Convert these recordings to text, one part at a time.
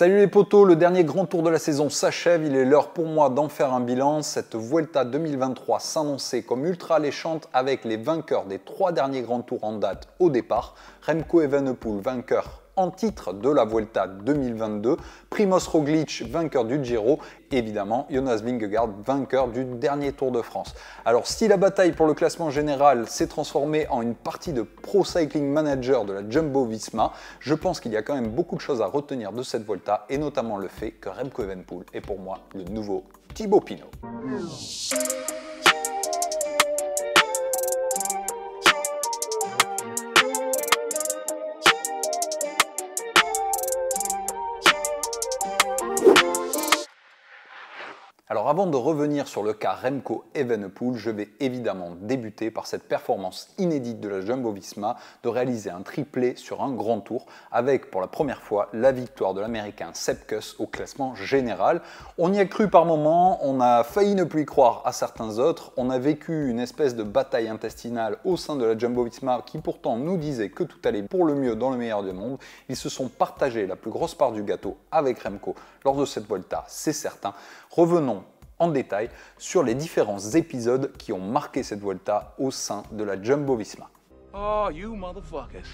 Salut les potos, le dernier grand tour de la saison s'achève, il est l'heure pour moi d'en faire un bilan. Cette Vuelta 2023 s'annonçait comme ultra alléchante avec les vainqueurs des 3 derniers grands tours en date au départ. Remco Evenepoel, vainqueur en titre de la Vuelta 2022, Primoz Roglic, vainqueur du Giro, évidemment Jonas Vingegaard, vainqueur du dernier Tour de France. Alors si la bataille pour le classement général s'est transformée en une partie de Pro Cycling Manager de la Jumbo-Visma, je pense qu'il y a quand même beaucoup de choses à retenir de cette Vuelta, et notamment le fait que Remco Evenepoel est pour moi le nouveau Thibaut Pinot. Alors avant de revenir sur le cas Remco Evenepoel, je vais évidemment débuter par cette performance inédite de la Jumbo-Visma de réaliser un triplé sur un grand tour avec pour la première fois la victoire de l'américain Sepp Kuss au classement général. On y a cru par moments, on a failli ne plus y croire à certains autres, on a vécu une espèce de bataille intestinale au sein de la Jumbo-Visma qui pourtant nous disait que tout allait pour le mieux dans le meilleur des mondes. Ils se sont partagés la plus grosse part du gâteau avec Remco lors de cette Vuelta, c'est certain. Revenons en détail sur les différents épisodes qui ont marqué cette Vuelta au sein de la Jumbo-Visma. Oh, you motherfuckers.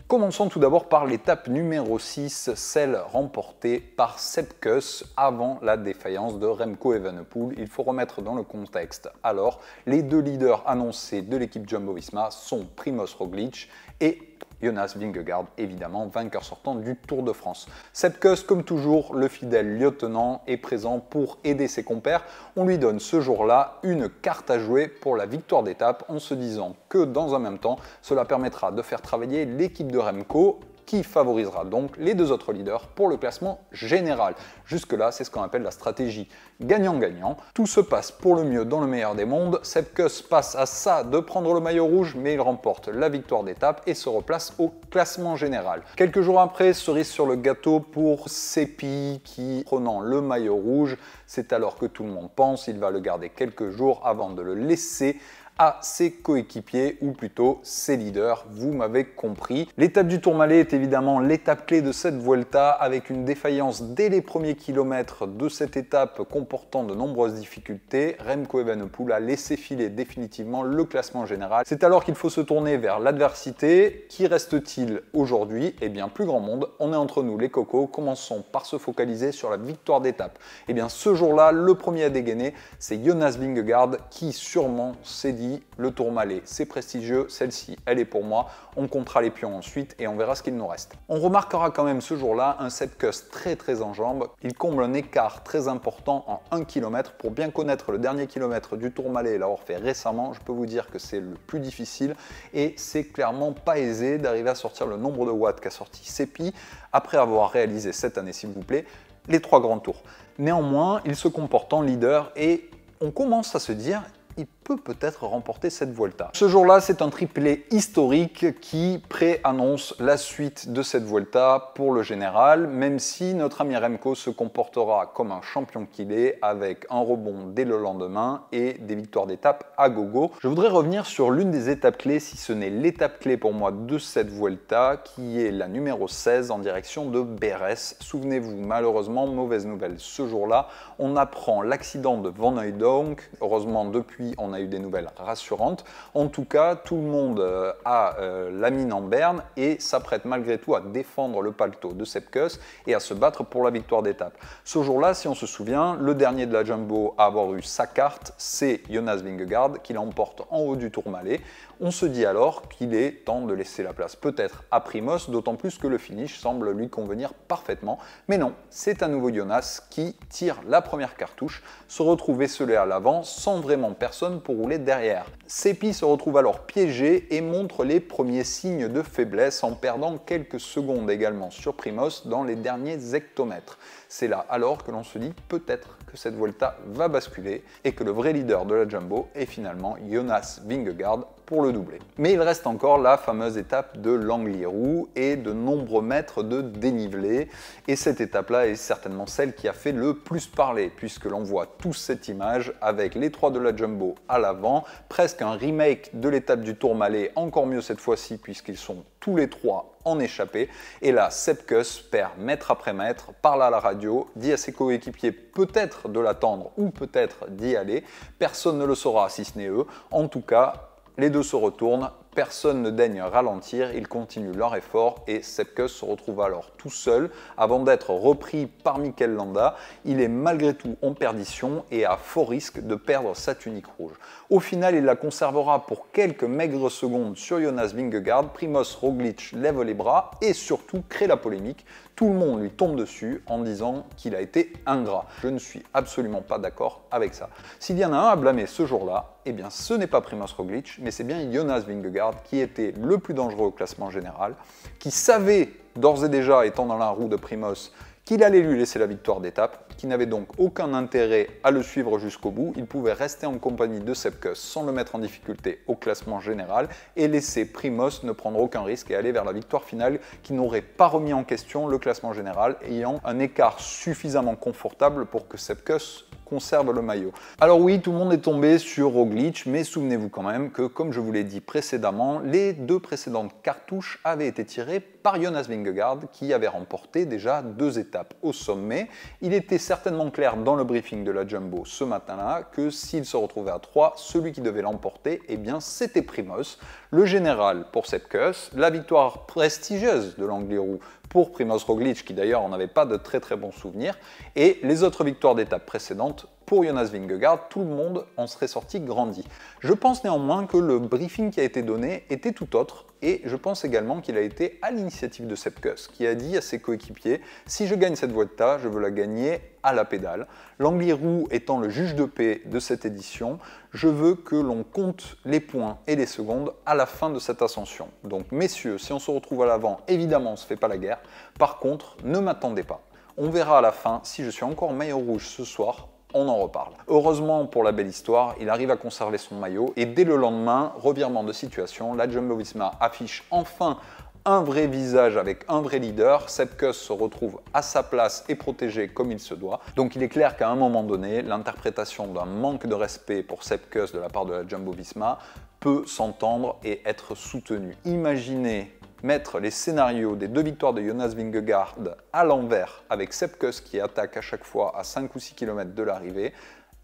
Commençons tout d'abord par l'étape numéro 6, celle remportée par Sepp Kuss avant la défaillance de Remco Evenepoel. Il faut remettre dans le contexte. Alors, les deux leaders annoncés de l'équipe Jumbo-Visma sont Primoz Roglic et Jonas Vingegaard, évidemment, vainqueur sortant du Tour de France. Sepp Kuss, comme toujours, le fidèle lieutenant, est présent pour aider ses compères. On lui donne ce jour-là une carte à jouer pour la victoire d'étape en se disant que dans un même temps, cela permettra de faire travailler l'équipe de Remco qui favorisera donc les deux autres leaders pour le classement général. Jusque-là, c'est ce qu'on appelle la stratégie gagnant-gagnant. Tout se passe pour le mieux dans le meilleur des mondes. Sepp Kuss passe à ça de prendre le maillot rouge, mais il remporte la victoire d'étape et se replace au classement général. Quelques jours après, cerise sur le gâteau pour Seppi qui, prenant le maillot rouge, c'est alors que tout le monde pense, il va le garder quelques jours avant de le laisser à ses coéquipiers, ou plutôt ses leaders, vous m'avez compris. L'étape du Tourmalet est évidemment l'étape clé de cette Vuelta, avec une défaillance dès les premiers kilomètres de cette étape comportant de nombreuses difficultés. Remco Evenepoel a laissé filer définitivement le classement général. C'est alors qu'il faut se tourner vers l'adversité. Qui reste-t-il aujourd'hui? Eh bien, plus grand monde, on est entre nous les cocos. Commençons par se focaliser sur la victoire d'étape. Eh bien, ce jour-là, le premier à dégainer, c'est Jonas Vingegaard qui sûrement s'est dit le Tourmalet, c'est prestigieux, celle-ci, elle est pour moi, on comptera les pions ensuite et on verra ce qu'il nous reste. On remarquera quand même ce jour-là un Sepp Kuss très en jambes, il comble un écart très important en 1 km. Pour bien connaître le dernier kilomètre du Tourmalet et l'avoir fait récemment, je peux vous dire que c'est le plus difficile et c'est clairement pas aisé d'arriver à sortir le nombre de watts qu'a sorti Seppi après avoir réalisé cette année, s'il vous plaît, les 3 grands tours. Néanmoins, il se comporte en leader et on commence à se dire il peut peut-être remporter cette Vuelta. Ce jour-là, c'est un triplé historique qui préannonce la suite de cette Vuelta pour le général, même si notre ami Remco se comportera comme un champion qu'il est, avec un rebond dès le lendemain et des victoires d'étape à gogo. Je voudrais revenir sur l'une des étapes clés, si ce n'est l'étape clé pour moi de cette Vuelta, qui est la numéro 16 en direction de Béres. Souvenez-vous, malheureusement, mauvaise nouvelle, ce jour-là, on apprend l'accident de Van Hooydonk. Heureusement, depuis, on a eu des nouvelles rassurantes. En tout cas, tout le monde a la mine en berne et s'apprête malgré tout à défendre le paletot de Sepp Kuss et à se battre pour la victoire d'étape. Ce jour-là, si on se souvient, le dernier de la Jumbo à avoir eu sa carte, c'est Jonas Vingegaard qui l'emporte en haut du Tourmalet. On se dit alors qu'il est temps de laisser la place peut-être à Primoz, d'autant plus que le finish semble lui convenir parfaitement. Mais non, c'est à nouveau Jonas qui tire la première cartouche, se retrouve esselé à l'avant sans vraiment personne pour rouler derrière. Seppi se retrouve alors piégé et montre les premiers signes de faiblesse en perdant quelques secondes également sur Primoz dans les derniers hectomètres. C'est là alors que l'on se dit peut-être que cette Vuelta va basculer et que le vrai leader de la Jumbo est finalement Jonas Vingegaard pour le doubler. Mais il reste encore la fameuse étape de l'Angliru et de nombreux mètres de dénivelé. Et cette étape-là est certainement celle qui a fait le plus parler, puisque l'on voit tous cette image avec les 3 de la Jumbo à l'avant, presque un remake de l'étape du Tourmalet, encore mieux cette fois-ci puisqu'ils sont tous les trois en échappée. Et là, Sepp Kuss perd mètre après mètre, parle à la radio, dit à ses coéquipiers peut-être de l'attendre ou peut-être d'y aller. Personne ne le saura si ce n'est eux. En tout cas, les deux se retournent, personne ne daigne ralentir, ils continuent leur effort et Sepp Kuss se retrouve alors tout seul avant d'être repris par Mikel Landa. Il est malgré tout en perdition et à fort risque de perdre sa tunique rouge. Au final, il la conservera pour quelques maigres secondes sur Jonas Vingegaard. Primož Roglič lève les bras et surtout crée la polémique. Tout le monde lui tombe dessus en disant qu'il a été ingrat. Je ne suis absolument pas d'accord avec ça. S'il y en a un à blâmer ce jour-là, eh bien ce n'est pas Primož Roglič, mais c'est bien Jonas Vingegaard qui était le plus dangereux au classement général, qui savait d'ores et déjà, étant dans la roue de Primož, qu'il allait lui laisser la victoire d'étape, qui n'avait donc aucun intérêt à le suivre jusqu'au bout. Il pouvait rester en compagnie de Sepp Kuss sans le mettre en difficulté au classement général et laisser Primož ne prendre aucun risque et aller vers la victoire finale qui n'aurait pas remis en question le classement général, ayant un écart suffisamment confortable pour que Sepp Kuss conserve le maillot. Alors oui, tout le monde est tombé sur Roglič, mais souvenez-vous quand même que, comme je vous l'ai dit précédemment, les deux précédentes cartouches avaient été tirées par Jonas Vingegaard, qui avait remporté déjà 2 étapes au sommet. Il était certainement clair dans le briefing de la Jumbo ce matin-là que s'il se retrouvait à 3, celui qui devait l'emporter, eh bien c'était Primož. Le général pour Sepp Kuss, la victoire prestigieuse de l'Angliru pour Primož Roglič, qui d'ailleurs n'en avait pas de très bons souvenirs, et les autres victoires d'étapes précédentes pour Jonas Vingegaard, tout le monde en serait sorti grandi. Je pense néanmoins que le briefing qui a été donné était tout autre, et je pense également qu'il a été à l'initiative de Sepp Kuss, qui a dit à ses coéquipiers « Si je gagne cette Vuelta, je veux la gagner à la pédale. L'Angliru étant le juge de paix de cette édition, je veux que l'on compte les points et les secondes à la fin de cette ascension. Donc messieurs, si on se retrouve à l'avant, évidemment on ne se fait pas la guerre. Par contre, ne m'attendez pas. On verra à la fin si je suis encore maillot rouge ce soir. On en reparle. Heureusement pour la belle histoire, il arrive à conserver son maillot et dès le lendemain, revirement de situation, la Jumbo-Visma affiche enfin un vrai visage avec un vrai leader. Sepp Kuss se retrouve à sa place et protégé comme il se doit. Donc il est clair qu'à un moment donné, l'interprétation d'un manque de respect pour Sepp Kuss de la part de la Jumbo-Visma peut s'entendre et être soutenue. Imaginez mettre les scénarios des 2 victoires de Jonas Vingegaard à l'envers avec Sepp Kuss qui attaque à chaque fois à 5 ou 6 km de l'arrivée,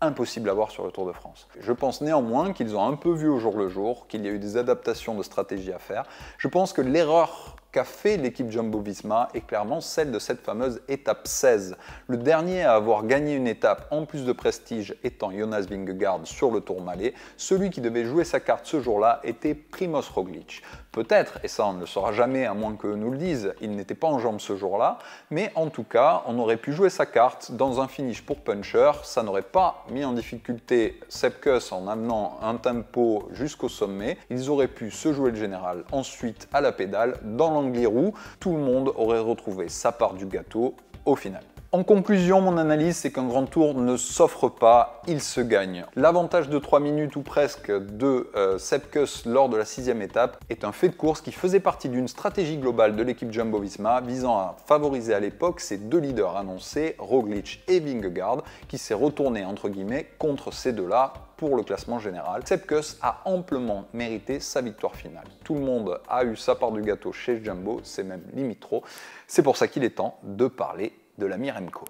impossible à voir sur le Tour de France. Je pense néanmoins qu'ils ont un peu vu au jour le jour, qu'il y a eu des adaptations de stratégie à faire. Je pense que l'erreur qu'a fait l'équipe Jumbo-Visma est clairement celle de cette fameuse étape 16. Le dernier à avoir gagné une étape en plus de prestige étant Jonas Vingegaard sur le Tourmalet, celui qui devait jouer sa carte ce jour-là était Primož Roglič. Peut-être, et ça on ne le saura jamais à moins que nous le disent, il n'était pas en jambes ce jour-là, mais en tout cas, on aurait pu jouer sa carte dans un finish pour puncher, ça n'aurait pas mis en difficulté Sepp Kuss en amenant un tempo jusqu'au sommet, ils auraient pu se jouer le général ensuite à la pédale, dans l'Angliru, tout le monde aurait retrouvé sa part du gâteau au final. En conclusion, mon analyse, c'est qu'un grand tour ne s'offre pas, il se gagne. L'avantage de 3 minutes ou presque de Sepp Kuss lors de la 6e étape est un fait de course qui faisait partie d'une stratégie globale de l'équipe Jumbo-Visma visant à favoriser à l'époque ces 2 leaders annoncés, Roglič et Vingegaard, qui s'est retourné entre guillemets contre ces deux-là pour le classement général. Sepp Kuss a amplement mérité sa victoire finale. Tout le monde a eu sa part du gâteau chez Jumbo, c'est même limite trop. C'est pour ça qu'il est temps de parler de l'ami Remco.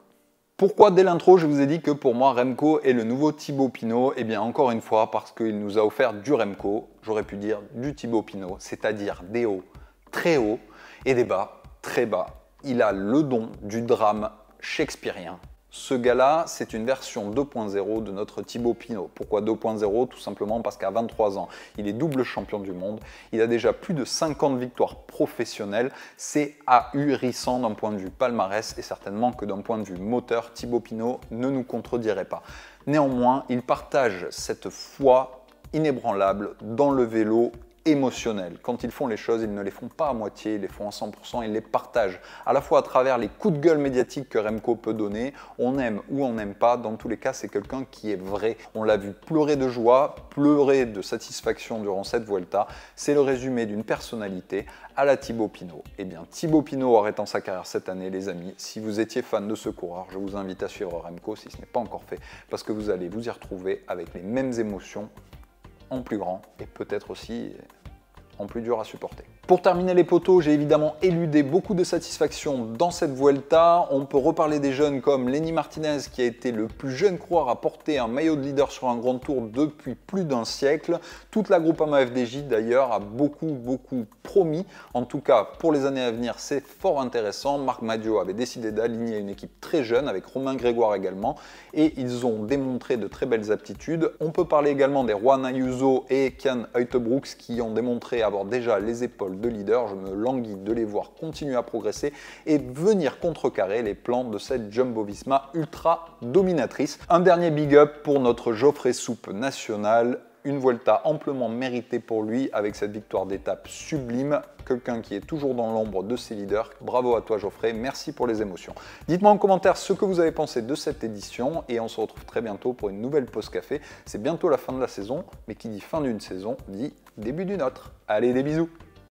Pourquoi dès l'intro je vous ai dit que pour moi Remco est le nouveau Thibaut Pinot? Eh bien encore une fois parce qu'il nous a offert du Remco, j'aurais pu dire du Thibaut Pinot, c'est-à-dire des hauts très hauts et des bas très bas. Il a le don du drame shakespearien. Ce gars-là, c'est une version 2.0 de notre Thibaut Pinot. Pourquoi 2.0? Tout simplement parce qu'à 23 ans, il est double champion du monde. Il a déjà plus de 50 victoires professionnelles. C'est ahurissant d'un point de vue palmarès et certainement que d'un point de vue moteur, Thibaut Pinot ne nous contredirait pas. Néanmoins, il partage cette foi inébranlable dans le vélo émotionnel. Quand ils font les choses, ils ne les font pas à moitié, ils les font à 100%, ils les partagent. À la fois à travers les coups de gueule médiatiques que Remco peut donner, on aime ou on n'aime pas, dans tous les cas, c'est quelqu'un qui est vrai. On l'a vu pleurer de joie, pleurer de satisfaction durant cette Vuelta. C'est le résumé d'une personnalité à la Thibaut Pinot. Eh bien, Thibaut Pinot arrêtant sa carrière cette année, les amis, si vous étiez fan de ce coureur, je vous invite à suivre Remco si ce n'est pas encore fait, parce que vous allez vous y retrouver avec les mêmes émotions en plus grand et peut-être aussi en plus dur à supporter. Pour terminer les poteaux, j'ai évidemment éludé beaucoup de satisfaction dans cette Vuelta. On peut reparler des jeunes comme Lenny Martinez qui a été le plus jeune coureur à porter un maillot de leader sur un grand tour depuis plus d'un siècle. Toute la Groupama FDJ d'ailleurs a beaucoup promis. En tout cas pour les années à venir c'est fort intéressant. Marc Maggio avait décidé d'aligner une équipe très jeune avec Romain Grégoire également et ils ont démontré de très belles aptitudes. On peut parler également des Juan Ayuso et Kian Uijtebroeks qui ont démontré avoir déjà les épaules de leader. Je me languis de les voir continuer à progresser et venir contrecarrer les plans de cette Jumbo-Visma ultra dominatrice. Un dernier big up pour notre Geoffrey Soupe national. Une Vuelta amplement méritée pour lui avec cette victoire d'étape sublime. Quelqu'un qui est toujours dans l'ombre de ses leaders. Bravo à toi Geoffrey, merci pour les émotions. Dites-moi en commentaire ce que vous avez pensé de cette édition et on se retrouve très bientôt pour une nouvelle pause café. C'est bientôt la fin de la saison, mais qui dit fin d'une saison dit début d'une autre. Allez, des bisous!